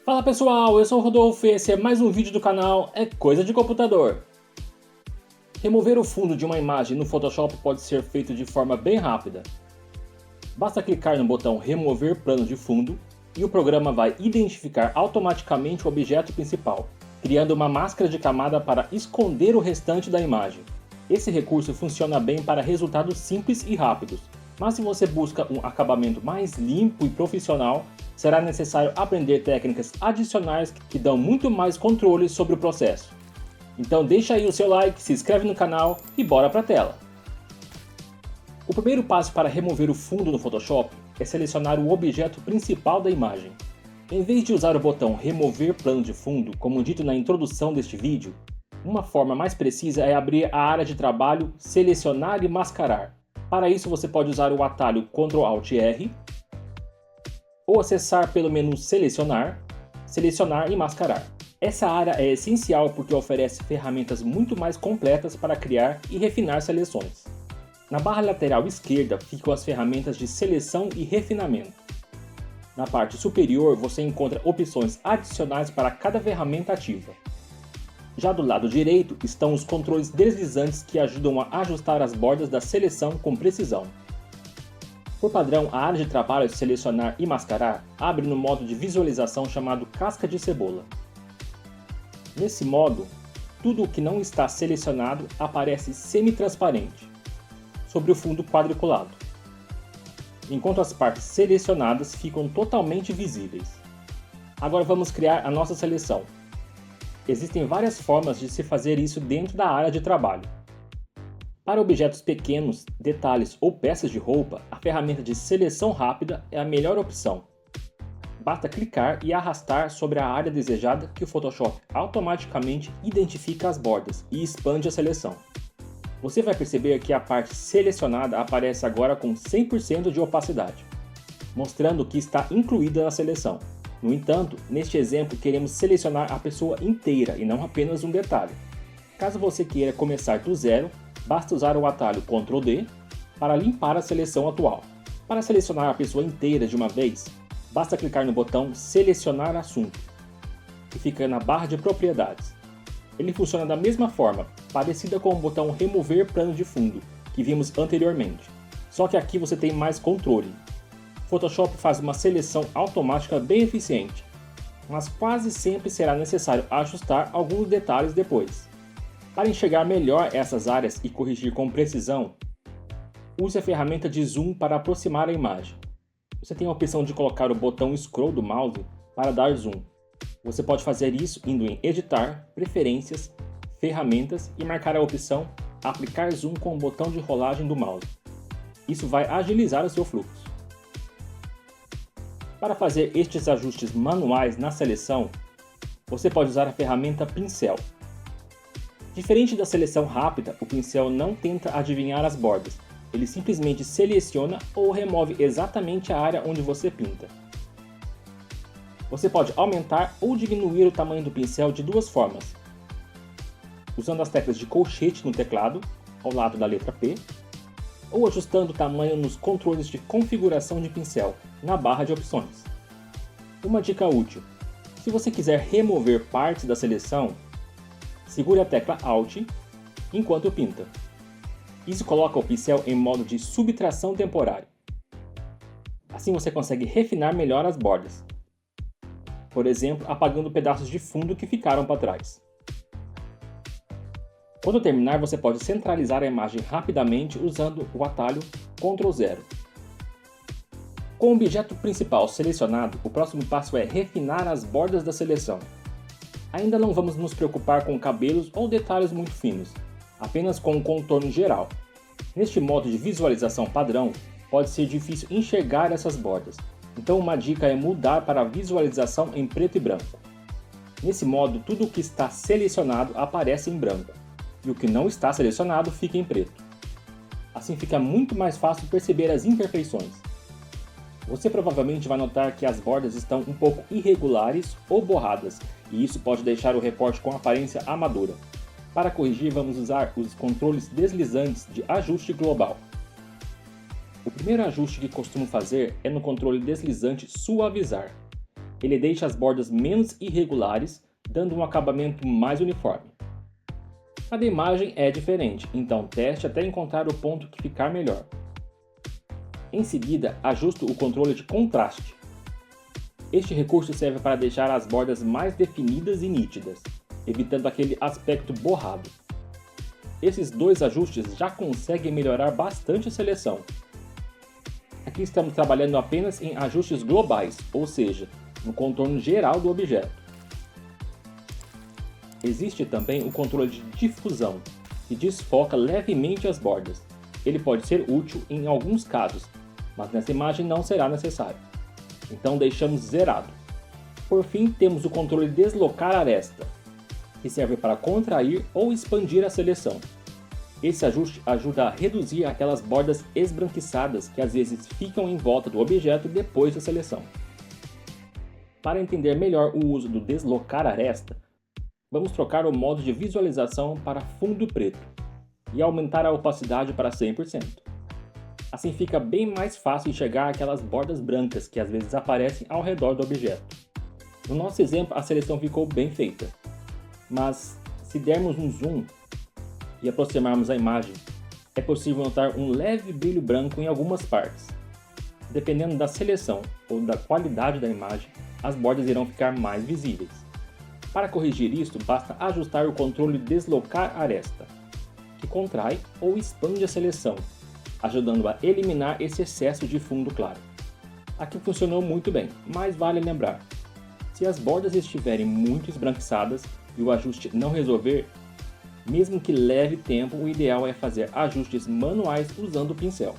Fala pessoal, eu sou o Rodolfo e esse é mais um vídeo do canal É Coisa de Computador. Remover o fundo de uma imagem no Photoshop pode ser feito de forma bem rápida. Basta clicar no botão Remover plano de fundo e o programa vai identificar automaticamente o objeto principal, criando uma máscara de camada para esconder o restante da imagem. Esse recurso funciona bem para resultados simples e rápidos, mas se você busca um acabamento mais limpo e profissional, será necessário aprender técnicas adicionais que dão muito mais controle sobre o processo. Então deixa aí o seu like, se inscreve no canal e bora pra tela! O primeiro passo para remover o fundo no Photoshop é selecionar o objeto principal da imagem. Em vez de usar o botão Remover plano de fundo, como dito na introdução deste vídeo, uma forma mais precisa é abrir a área de trabalho Selecionar e Mascarar. Para isso você pode usar o atalho Ctrl+Alt+R ou acessar pelo menu Selecionar, Selecionar e Mascarar. Essa área é essencial porque oferece ferramentas muito mais completas para criar e refinar seleções. Na barra lateral esquerda ficam as ferramentas de seleção e refinamento. Na parte superior você encontra opções adicionais para cada ferramenta ativa. Já do lado direito estão os controles deslizantes que ajudam a ajustar as bordas da seleção com precisão. Por padrão, a área de trabalho Selecionar e Mascarar abre no modo de visualização chamado Casca de Cebola. Nesse modo, tudo o que não está selecionado aparece semi-transparente, sobre o fundo quadriculado, enquanto as partes selecionadas ficam totalmente visíveis. Agora vamos criar a nossa seleção. Existem várias formas de se fazer isso dentro da área de trabalho. Para objetos pequenos, detalhes ou peças de roupa, a ferramenta de seleção rápida é a melhor opção. Basta clicar e arrastar sobre a área desejada que o Photoshop automaticamente identifica as bordas e expande a seleção. Você vai perceber que a parte selecionada aparece agora com 100% de opacidade, mostrando que está incluída na seleção. No entanto, neste exemplo queremos selecionar a pessoa inteira e não apenas um detalhe. Caso você queira começar do zero, basta usar o atalho Ctrl D para limpar a seleção atual. Para selecionar a pessoa inteira de uma vez, basta clicar no botão Selecionar assunto, que fica na barra de propriedades. Ele funciona da mesma forma, parecida com o botão Remover plano de fundo, que vimos anteriormente. Só que aqui você tem mais controle. Photoshop faz uma seleção automática bem eficiente, mas quase sempre será necessário ajustar alguns detalhes depois. Para enxergar melhor essas áreas e corrigir com precisão, use a ferramenta de zoom para aproximar a imagem. Você tem a opção de colocar o botão scroll do mouse para dar zoom. Você pode fazer isso indo em Editar, Preferências, Ferramentas e marcar a opção Aplicar zoom com o botão de rolagem do mouse. Isso vai agilizar o seu fluxo. Para fazer estes ajustes manuais na seleção, você pode usar a ferramenta Pincel. Diferente da seleção rápida, o pincel não tenta adivinhar as bordas, ele simplesmente seleciona ou remove exatamente a área onde você pinta. Você pode aumentar ou diminuir o tamanho do pincel de duas formas, usando as teclas de colchete no teclado, ao lado da letra P, ou ajustando o tamanho nos controles de configuração de pincel, na barra de opções. Uma dica útil: se você quiser remover partes da seleção, segure a tecla Alt enquanto pinta. Isso coloca o pincel em modo de subtração temporária. Assim você consegue refinar melhor as bordas, por exemplo, apagando pedaços de fundo que ficaram para trás. Quando terminar, você pode centralizar a imagem rapidamente usando o atalho Ctrl 0. Com o objeto principal selecionado, o próximo passo é refinar as bordas da seleção. Ainda não vamos nos preocupar com cabelos ou detalhes muito finos, apenas com o contorno geral. Neste modo de visualização padrão, pode ser difícil enxergar essas bordas, então uma dica é mudar para a visualização em preto e branco. Nesse modo, tudo o que está selecionado aparece em branco, e o que não está selecionado fica em preto. Assim fica muito mais fácil perceber as imperfeições. Você provavelmente vai notar que as bordas estão um pouco irregulares ou borradas, e isso pode deixar o recorte com aparência amadora. Para corrigir, vamos usar os controles deslizantes de ajuste global. O primeiro ajuste que costumo fazer é no controle deslizante Suavizar. Ele deixa as bordas menos irregulares, dando um acabamento mais uniforme. Cada imagem é diferente, então teste até encontrar o ponto que ficar melhor. Em seguida, ajusto o controle de contraste. Este recurso serve para deixar as bordas mais definidas e nítidas, evitando aquele aspecto borrado. Esses dois ajustes já conseguem melhorar bastante a seleção. Aqui estamos trabalhando apenas em ajustes globais, ou seja, no contorno geral do objeto. Existe também o controle de difusão, que desfoca levemente as bordas. Ele pode ser útil em alguns casos, mas nessa imagem não será necessário. Então deixamos zerado. Por fim, temos o controle deslocar aresta, que serve para contrair ou expandir a seleção. Esse ajuste ajuda a reduzir aquelas bordas esbranquiçadas que às vezes ficam em volta do objeto depois da seleção. Para entender melhor o uso do deslocar aresta, vamos trocar o modo de visualização para fundo preto e aumentar a opacidade para 100%. Assim fica bem mais fácil enxergar aquelas bordas brancas que às vezes aparecem ao redor do objeto. No nosso exemplo, a seleção ficou bem feita, mas se dermos um zoom e aproximarmos a imagem, é possível notar um leve brilho branco em algumas partes. Dependendo da seleção ou da qualidade da imagem, as bordas irão ficar mais visíveis. Para corrigir isto, basta ajustar o controle deslocar aresta, que contrai ou expande a seleção, ajudando a eliminar esse excesso de fundo claro. Aqui funcionou muito bem, mas vale lembrar, se as bordas estiverem muito esbranquiçadas e o ajuste não resolver, mesmo que leve tempo, o ideal é fazer ajustes manuais usando o pincel.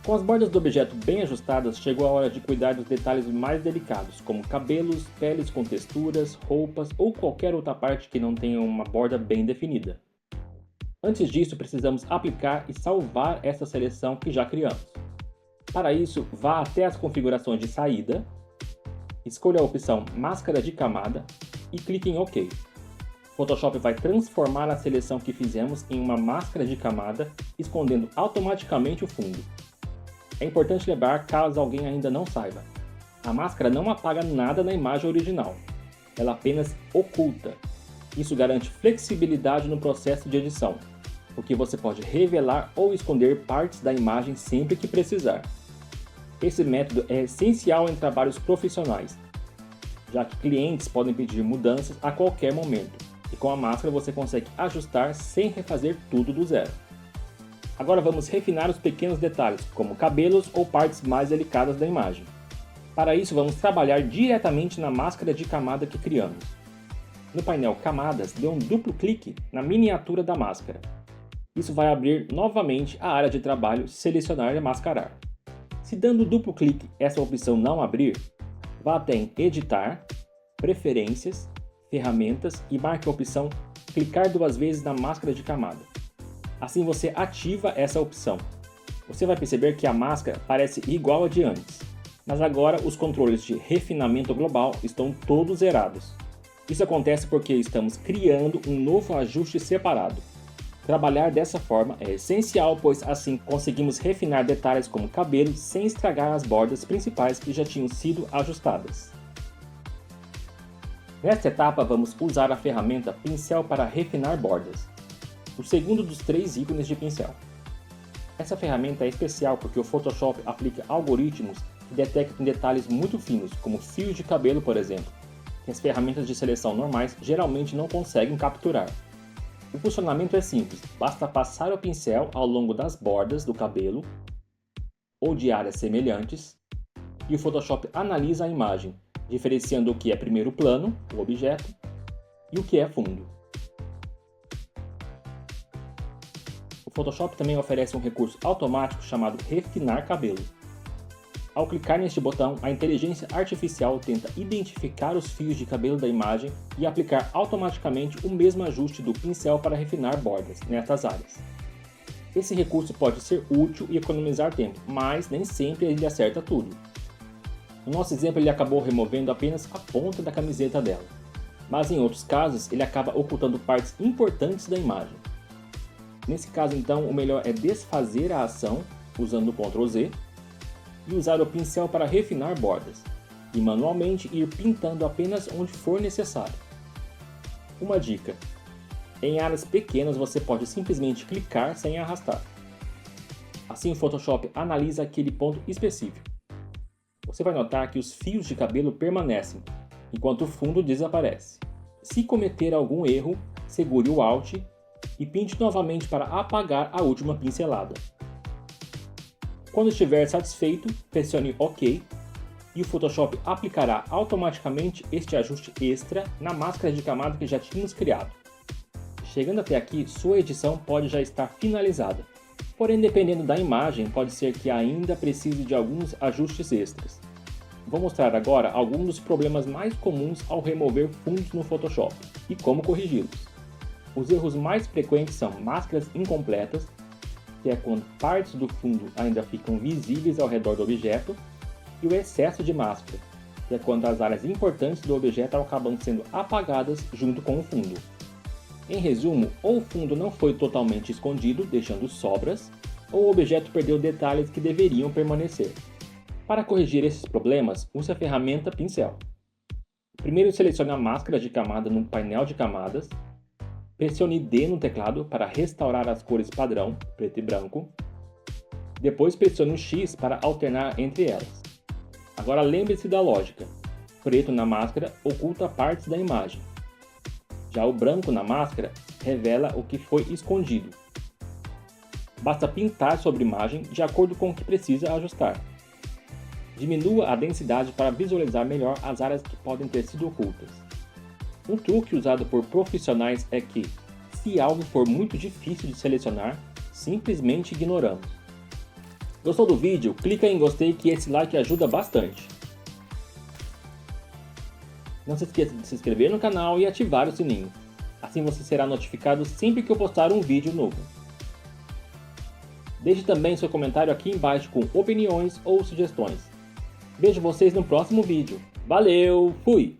Com as bordas do objeto bem ajustadas, chegou a hora de cuidar dos detalhes mais delicados, como cabelos, peles com texturas, roupas ou qualquer outra parte que não tenha uma borda bem definida. Antes disso, precisamos aplicar e salvar essa seleção que já criamos. Para isso, vá até as configurações de saída, escolha a opção Máscara de camada e clique em OK. Photoshop vai transformar a seleção que fizemos em uma máscara de camada, escondendo automaticamente o fundo. É importante lembrar caso alguém ainda não saiba. A máscara não apaga nada na imagem original, ela apenas oculta. Isso garante flexibilidade no processo de edição, porque você pode revelar ou esconder partes da imagem sempre que precisar. Esse método é essencial em trabalhos profissionais, já que clientes podem pedir mudanças a qualquer momento. E com a máscara você consegue ajustar sem refazer tudo do zero. Agora vamos refinar os pequenos detalhes, como cabelos ou partes mais delicadas da imagem. Para isso vamos trabalhar diretamente na máscara de camada que criamos. No painel Camadas, dê um duplo clique na miniatura da máscara. Isso vai abrir novamente a área de trabalho Selecionar e Mascarar. Se dando duplo clique essa opção não abrir, vá até em Editar, Preferências, Ferramentas e marque a opção Clicar duas vezes na máscara de camada. Assim você ativa essa opção. Você vai perceber que a máscara parece igual a de antes, mas agora os controles de refinamento global estão todos zerados. Isso acontece porque estamos criando um novo ajuste separado. Trabalhar dessa forma é essencial, pois assim conseguimos refinar detalhes como cabelo sem estragar as bordas principais que já tinham sido ajustadas. Nesta etapa vamos usar a ferramenta Pincel para refinar bordas, o segundo dos 3 ícones de pincel. Essa ferramenta é especial porque o Photoshop aplica algoritmos que detectam detalhes muito finos, como fios de cabelo, por exemplo, que as ferramentas de seleção normais geralmente não conseguem capturar. O funcionamento é simples, basta passar o pincel ao longo das bordas do cabelo ou de áreas semelhantes e o Photoshop analisa a imagem, diferenciando o que é primeiro plano, o objeto, e o que é fundo. O Photoshop também oferece um recurso automático chamado Refinar Cabelo. Ao clicar neste botão, a inteligência artificial tenta identificar os fios de cabelo da imagem e aplicar automaticamente o mesmo ajuste do pincel para refinar bordas nestas áreas. Esse recurso pode ser útil e economizar tempo, mas nem sempre ele acerta tudo. No nosso exemplo, ele acabou removendo apenas a ponta da camiseta dela, mas em outros casos ele acaba ocultando partes importantes da imagem. Nesse caso, então, o melhor é desfazer a ação usando o Ctrl Z e usar o pincel para refinar bordas. e manualmente ir pintando apenas onde for necessário. Uma dica: em áreas pequenas você pode simplesmente clicar sem arrastar. Assim o Photoshop analisa aquele ponto específico. Você vai notar que os fios de cabelo permanecem, enquanto o fundo desaparece. Se cometer algum erro, segure o Alt e pinte novamente para apagar a última pincelada. Quando estiver satisfeito, pressione OK e o Photoshop aplicará automaticamente este ajuste extra na máscara de camada que já tínhamos criado. Chegando até aqui, sua edição pode já estar finalizada. Porém, dependendo da imagem, pode ser que ainda precise de alguns ajustes extras. Vou mostrar agora alguns dos problemas mais comuns ao remover fundos no Photoshop e como corrigi-los. Os erros mais frequentes são máscaras incompletas, que é quando partes do fundo ainda ficam visíveis ao redor do objeto, e o excesso de máscara, que é quando as áreas importantes do objeto acabam sendo apagadas junto com o fundo. Em resumo, ou o fundo não foi totalmente escondido, deixando sobras, ou o objeto perdeu detalhes que deveriam permanecer. Para corrigir esses problemas, use a ferramenta Pincel. Primeiro selecione a máscara de camada no painel de camadas, pressione D no teclado para restaurar as cores padrão, preto e branco, depois pressione o X para alternar entre elas. Agora lembre-se da lógica: preto na máscara oculta partes da imagem. Já o branco na máscara revela o que foi escondido. Basta pintar sobre a imagem de acordo com o que precisa ajustar. Diminua a densidade para visualizar melhor as áreas que podem ter sido ocultas. Um truque usado por profissionais é que, se algo for muito difícil de selecionar, simplesmente ignoramos. Gostou do vídeo? Clica em gostei que esse like ajuda bastante. Não se esqueça de se inscrever no canal e ativar o sininho. Assim você será notificado sempre que eu postar um vídeo novo. Deixe também seu comentário aqui embaixo com opiniões ou sugestões. Vejo vocês no próximo vídeo. Valeu, fui!